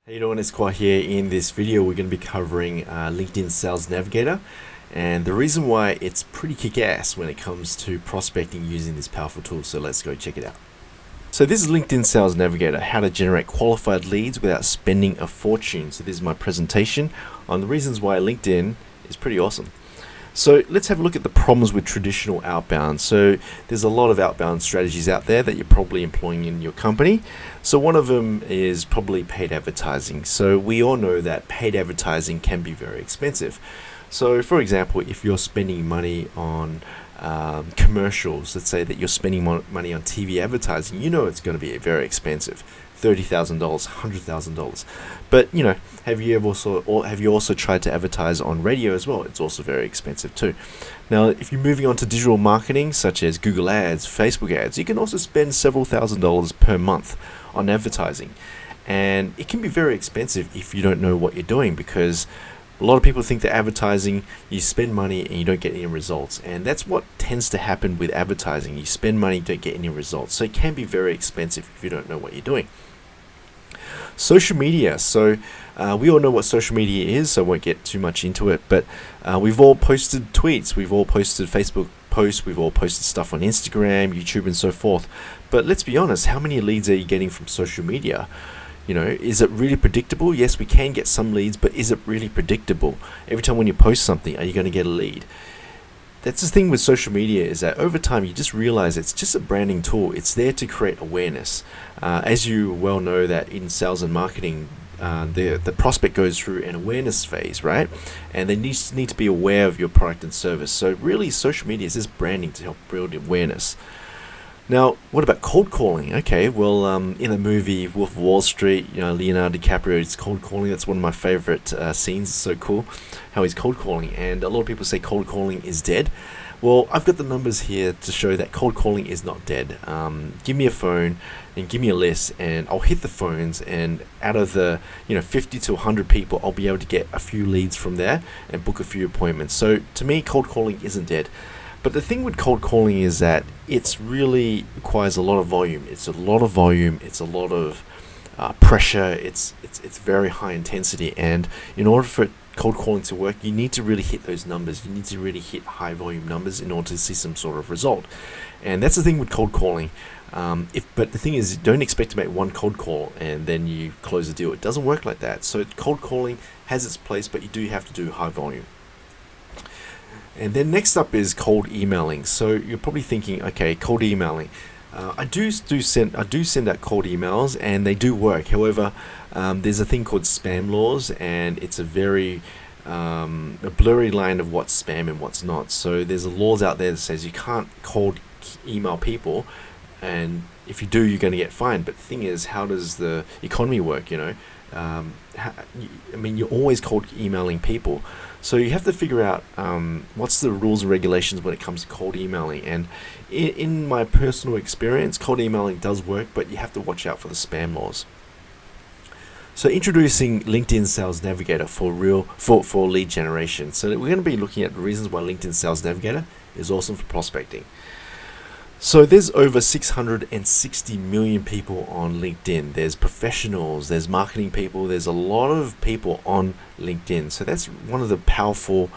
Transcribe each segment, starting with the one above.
How you doing? It's Khoa here. In this video, we're going to be covering LinkedIn Sales Navigator, and the reason why it's pretty kick-ass when it comes to prospecting using this powerful tool. So let's go check it out. So this is LinkedIn Sales Navigator, how to generate qualified leads without spending a fortune. So this is my presentation on the reasons why LinkedIn is pretty awesome. So let's have a look at the problems with traditional outbound. So there's a lot of outbound strategies out there that you're probably employing in your company. So one of them is probably paid advertising. So we all know that paid advertising can be very expensive. So for example, if you're spending money on commercials, let's say that you're spending money on TV advertising, you know it's going to be very expensive. $30,000, $100,000. But have you also tried to advertise on radio as well? It's also very expensive too. Now, if you're moving on to digital marketing, such as Google Ads, Facebook ads, you can also spend several $1,000s per month on advertising. And it can be very expensive if you don't know what you're doing, because a lot of people think that advertising, you spend money and you don't get any results. And that's what tends to happen with advertising. You spend money, don't get any results. So it can be very expensive if you don't know what you're doing. Social media. So we all know what social media is, so I won't get too much into it, but we've all posted tweets, we've all posted Facebook posts, we've all posted stuff on Instagram, YouTube, and so forth. But let's be honest, how many leads are you getting from social media? Is it really predictable? Yes, we can get some leads, but is it really predictable? Every time when you post something, are you going to get a lead? That's the thing with social media, is that over time you just realize it's just a branding tool. It's there to create awareness. As you well know, that in sales and marketing, the prospect goes through an awareness phase, right? And they need to be aware of your product and service. So really, social media is just branding to help build awareness. Now, what about cold calling? Okay, well, in the movie Wolf of Wall Street, Leonardo DiCaprio is cold calling. That's one of my favorite scenes. It's so cool how he's cold calling. And a lot of people say cold calling is dead. Well, I've got the numbers here to show that cold calling is not dead. Give me a phone and give me a list, and I'll hit the phones, and out of the 50 to 100 people, I'll be able to get a few leads from there and book a few appointments. So to me, cold calling isn't dead. But the thing with cold calling is that it's really requires a lot of volume. It's a lot of volume. It's a lot of pressure. It's very high intensity. And in order for cold calling to work, you need to really hit those numbers. You need to really hit high volume numbers in order to see some sort of result. And that's the thing with cold calling. But the thing is, don't expect to make one cold call and then you close the deal. It doesn't work like that. So cold calling has its place, but you do have to do high volume. And then next up is cold emailing. So you're probably thinking, okay, cold emailing. I do send out cold emails, and they do work. However, there's a thing called spam laws, and it's a very a blurry line of what's spam and what's not. So there's laws out there that says you can't cold email people, and if you do, you're going to get fined. But the thing is, how does the economy work? You're always cold emailing people. So you have to figure out what's the rules and regulations when it comes to cold emailing. And in my personal experience, cold emailing does work, but you have to watch out for the spam laws. So introducing LinkedIn Sales Navigator for lead generation. So we're going to be looking at the reasons why LinkedIn Sales Navigator is awesome for prospecting. So there's over 660 million people on LinkedIn. There's professionals, there's marketing people, there's a lot of people on LinkedIn. So that's one of the powerful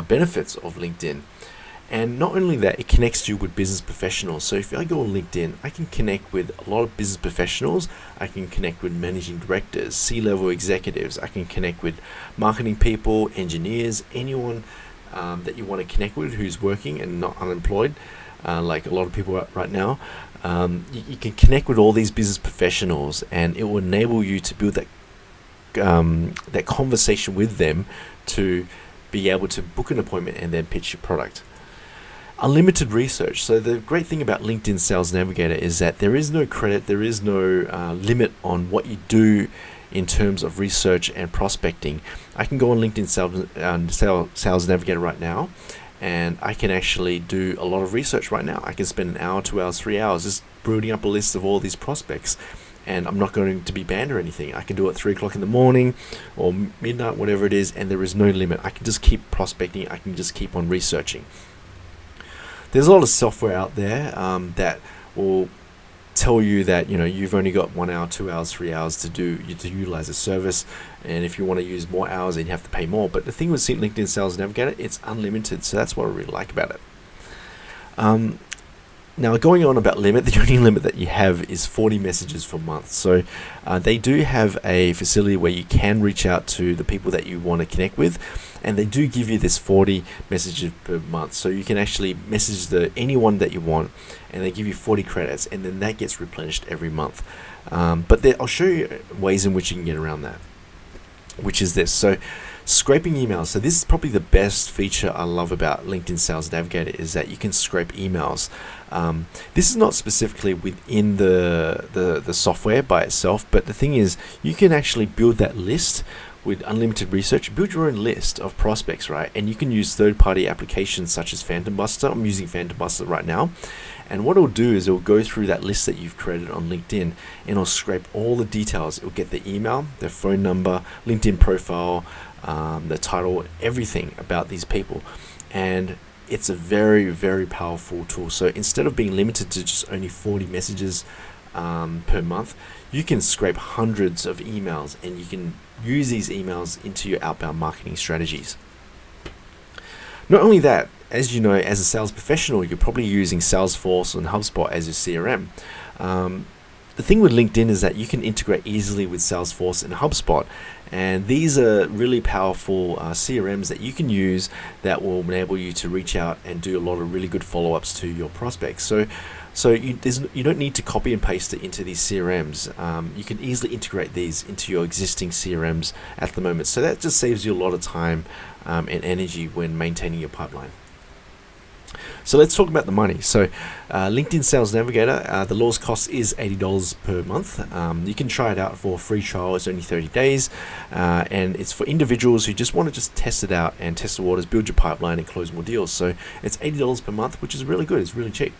benefits of LinkedIn. And not only that, it connects you with business professionals. So if I go on LinkedIn, I can connect with a lot of business professionals. I can connect with managing directors, C-level executives. I can connect with marketing people, engineers, anyone that you want to connect with who's working and not unemployed. Like a lot of people right now, you can connect with all these business professionals, and it will enable you to build that conversation with them to be able to book an appointment and then pitch your product. Unlimited research. So the great thing about LinkedIn Sales Navigator is that there is no credit, there is no limit on what you do in terms of research and prospecting. I can go on LinkedIn Sales Navigator right now, and I can actually do a lot of research right now. I can spend an hour, 2 hours, 3 hours just building up a list of all these prospects, and I'm not going to be banned or anything. I can do it at 3 o'clock in the morning or midnight, whatever it is, and there is no limit. I can just keep prospecting. I can just keep on researching. There's a lot of software out there that will tell you that you've only got 1 hour, 2 hours, 3 hours to utilize a service, and if you want to use more hours, then you have to pay more. But the thing with LinkedIn Sales Navigator, it's unlimited, so that's what I really like about it. Now, going on about limit, the only limit that you have is 40 messages per month. So they do have a facility where you can reach out to the people that you want to connect with, and they do give you this 40 messages per month. So you can actually message anyone that you want, and they give you 40 credits, and then that gets replenished every month. But I'll show you ways in which you can get around that, which is this. So scraping emails. So this is probably the best feature I love about LinkedIn Sales Navigator, is that you can scrape emails. This is not specifically within the software by itself, but the thing is, you can actually build that list with unlimited research. Build your own list of prospects, right? And you can use third-party applications such as Phantom Buster. I'm using Phantom Buster right now. And what it'll do is it'll go through that list that you've created on LinkedIn, and it'll scrape all the details. It'll get the email, their phone number, LinkedIn profile, the title, everything about these people. And it's a very, very powerful tool. So instead of being limited to just only 40 messages per month, you can scrape hundreds of emails, and you can use these emails into your outbound marketing strategies. Not only that, as you know, as a sales professional, you're probably using Salesforce and HubSpot as your CRM. The thing with LinkedIn is that you can integrate easily with Salesforce and HubSpot, and these are really powerful CRMs that you can use that will enable you to reach out and do a lot of really good follow-ups to your prospects. So you don't need to copy and paste it into these CRMs. You can easily integrate these into your existing CRMs at the moment. So that just saves you a lot of time and energy when maintaining your pipeline. So let's talk about the money. So LinkedIn Sales Navigator, the lowest cost is $80 per month. You can try it out for a free trial. It's only 30 days, and it's for individuals who just want to test it out and test the waters, build your pipeline, and close more deals. So it's $80 per month, which is really good. It's really cheap.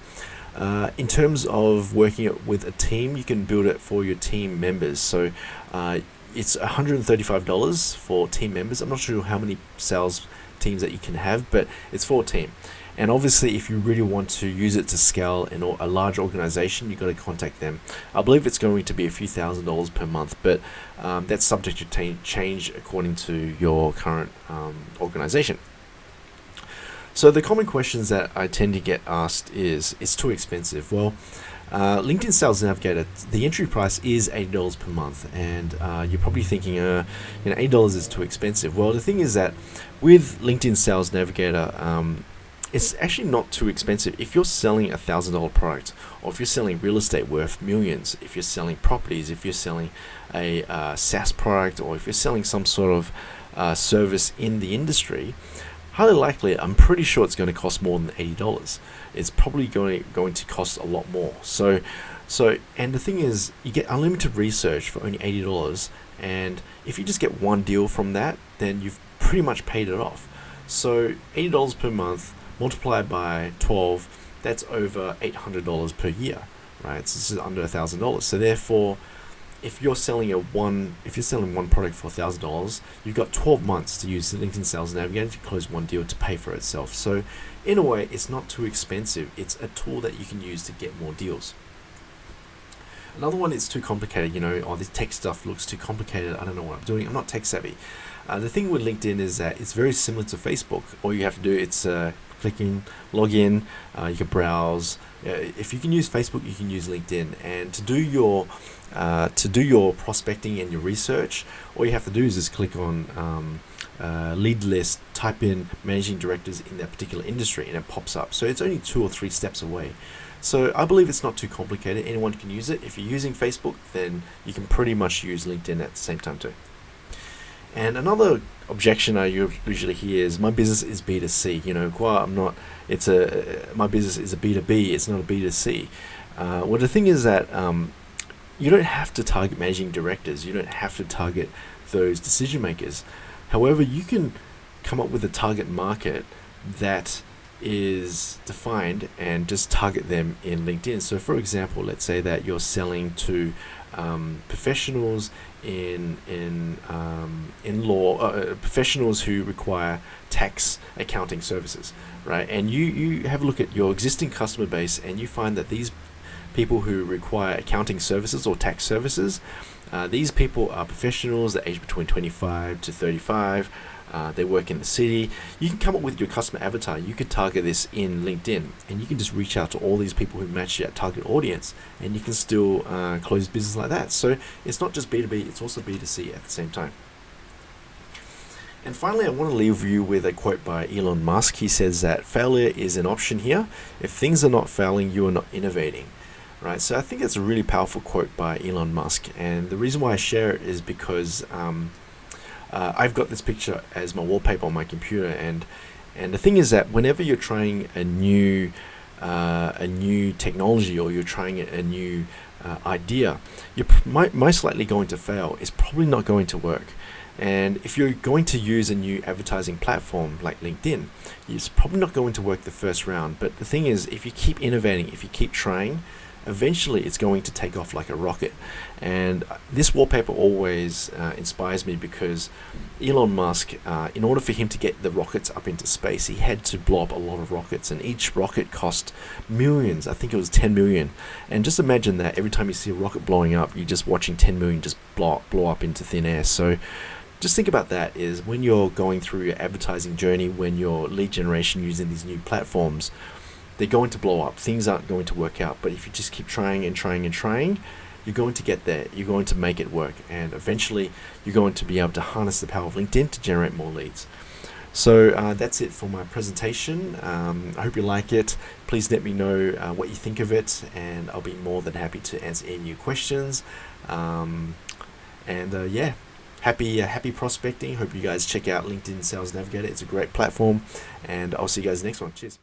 In terms of working it with a team, you can build it for your team members. So it's $135 for team members. I'm not sure how many sales teams that you can have, but it's for a team. And obviously, if you really want to use it to scale in a large organization, you've got to contact them. I believe it's going to be a few $1,000s per month, but that's subject to change according to your current organization. So the common questions that I tend to get asked is, it's too expensive. Well, LinkedIn Sales Navigator, the entry price is $80 per month, and you're probably thinking, $80 is too expensive. Well, the thing is that with LinkedIn Sales Navigator, it's actually not too expensive. If you're selling a $1,000 product, or if you're selling real estate worth millions, if you're selling properties, if you're selling a SaaS product, or if you're selling some sort of service in the industry, highly likely, I'm pretty sure it's going to cost more than $80. It's probably going to cost a lot more. So, and the thing is, you get unlimited research for only $80, and if you just get one deal from that, then you've pretty much paid it off. So $80 per month multiplied by 12, that's over $800 per year, right? So this is under $1,000. So therefore, if you're selling one product for $1,000, you've got 12 months to use the LinkedIn Sales Navigator to close one deal to pay for itself. So in a way, it's not too expensive. It's a tool that you can use to get more deals. Another one is too complicated. This tech stuff looks too complicated. I don't know what I'm doing. I'm not tech savvy. The thing with LinkedIn is that it's very similar to Facebook. All you have to do is click in, log in, you can browse. If you can use Facebook, you can use LinkedIn. And to do your prospecting and your research, all you have to do is just click on lead list, type in managing directors in that particular industry, and it pops up. So it's only 2 or 3 steps away. So I believe it's not too complicated. Anyone can use it. If you're using Facebook, then you can pretty much use LinkedIn at the same time too. And another objection I usually hear is, my business is B2C. My business is a B2B. It's not a B2C. Well, the thing is that you don't have to target managing directors. You don't have to target those decision makers. However, you can come up with a target market that is defined and just target them in LinkedIn. So for example, let's say that you're selling to professionals in law, professionals who require tax accounting services, right? And you have a look at your existing customer base, and you find that these people who require accounting services or tax services. These people are professionals that age between 25 to 35. They work in the city. You can come up with your customer avatar. You could target this in LinkedIn, and you can just reach out to all these people who match your target audience, and you can still close business like that. So it's not just B2B, it's also B2C at the same time. And finally, I want to leave you with a quote by Elon Musk. He says that failure is an option here. If things are not failing, you are not innovating. Right? So I think that's a really powerful quote by Elon Musk. And the reason why I share it is because I've got this picture as my wallpaper on my computer. And the thing is that whenever you're trying a new technology, or you're trying a new idea, you're most likely going to fail. It's probably not going to work. And if you're going to use a new advertising platform like LinkedIn, it's probably not going to work the first round. But the thing is, if you keep innovating, if you keep trying, eventually it's going to take off like a rocket. And this wallpaper always inspires me, because Elon Musk, in order for him to get the rockets up into space, he had to blow up a lot of rockets, and each rocket cost millions. I think it was 10 million. And just imagine that every time you see a rocket blowing up, you're just watching 10 million just blow up into thin air. So just think about that, is when you're going through your advertising journey, when your lead generation using these new platforms, they're going to blow up. Things aren't going to work out. But if you just keep trying and trying and trying, you're going to get there. You're going to make it work. And eventually, you're going to be able to harness the power of LinkedIn to generate more leads. So that's it for my presentation. I hope you like it. Please let me know what you think of it, and I'll be more than happy to answer any of your questions. Yeah. Happy prospecting. Hope you guys check out LinkedIn Sales Navigator. It's a great platform, and I'll see you guys next one. Cheers.